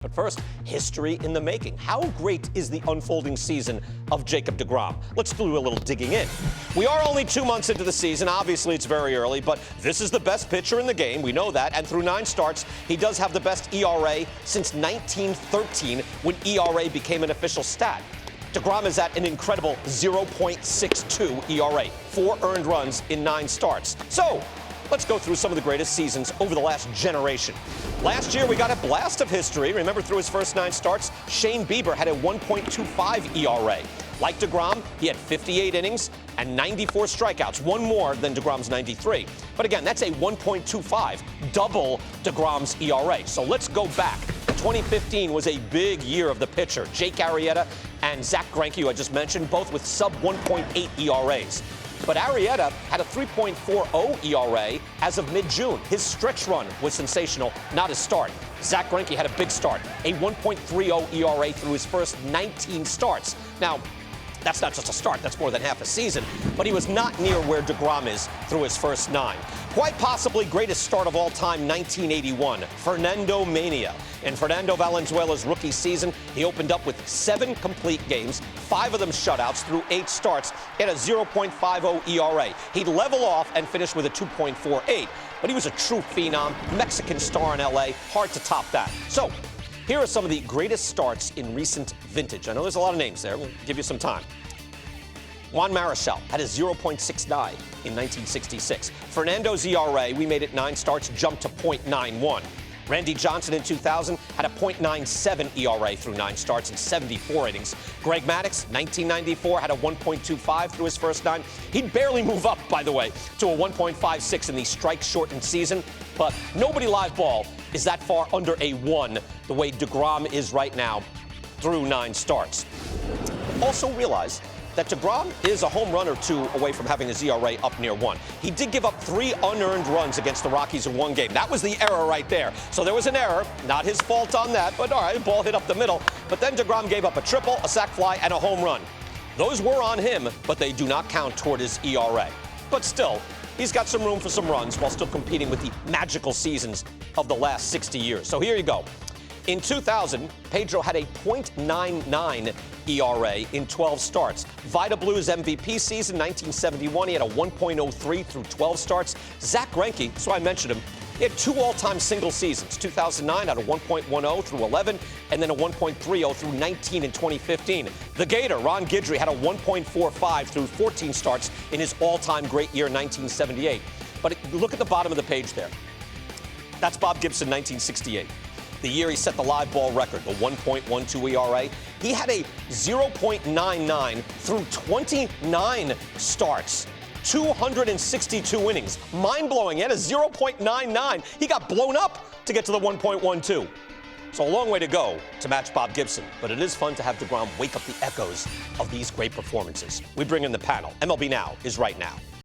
But first, history in the making. How great is the unfolding season of Jacob deGrom? Let's do a little digging in. We are only 2 months into the season. Obviously, it's very early, but this is the best pitcher in the game. We know that. And through 9 starts, he does have the best ERA since 1913, when ERA became an official stat. deGrom is at an incredible 0.62 ERA, 4 earned runs in 9 starts. So, let's go through some of the greatest seasons over the last generation. Last year, we got a blast of history. Remember, through his first 9 starts, Shane Bieber had a 1.25 ERA. Like deGrom, he had 58 innings and 94 strikeouts, one more than deGrom's 93. But again, that's a 1.25, double deGrom's ERA. So let's go back. 2015 was a big year of the pitcher. Jake Arrieta and Zack Greinke, who I just mentioned, both with sub 1.8 ERAs. But Arrieta had a 3.40 ERA as of mid-June. His stretch run was sensational, not his start. Zack Greinke had a big start, a 1.30 ERA through his first 19 starts. Now, that's not just a start, that's more than half a season, but he was not near where deGrom is through his first 9. Quite possibly greatest start of all time, 1981, Fernando Mania. In Fernando Valenzuela's rookie season, he opened up with 7 complete games, 5 of them shutouts through 8 starts, he had a 0.50 ERA. He'd level off and finish with a 2.48, but he was a true phenom, Mexican star in LA, hard to top that. So, here are some of the greatest starts in recent vintage. I know there's a lot of names there. We'll give you some time. Juan Marichal had a 0.69 in 1966. Fernando's ERA, we made it 9 starts, jumped to .91. Randy Johnson in 2000 had a .97 ERA through 9 starts and 74 innings. Greg Maddux, 1994, had a 1.25 through his first 9. He'd barely move up, by the way, to a 1.56 in the strike-shortened season. But nobody live ball is that far under a 1 the way deGrom is right now through 9 starts. Also realize that deGrom is a home run or 2 away from having his ERA up near 1. He did give up 3 unearned runs against the Rockies in 1 game. That was the error right there. So there was an error, not his fault on that, but all right, the ball hit up the middle. But then deGrom gave up a triple, a sac fly, and a home run. Those were on him, but they do not count toward his ERA. But still, he's got some room for some runs while still competing with the magical seasons of the last 60 years. So here you go. In 2000, Pedro had a .99 ERA in 12 starts. Vida Blue's MVP season, 1971, he had a 1.03 through 12 starts. Zack Greinke, so I mentioned him, he had 2 all-time single seasons. 2009 had a 1.10 through 11, and then a 1.30 through 19 in 2015. The Gator, Ron Guidry, had a 1.45 through 14 starts in his all-time great year, 1978. But look at the bottom of the page there. That's Bob Gibson, 1968. The year he set the live ball record, the 1.12 ERA. He had a 0.99 through 29 starts, 262 innings. Mind-blowing. He had a 0.99. He got blown up to get to the 1.12. So a long way to go to match Bob Gibson, but it is fun to have deGrom wake up the echoes of these great performances. We bring in the panel. MLB Now is right now.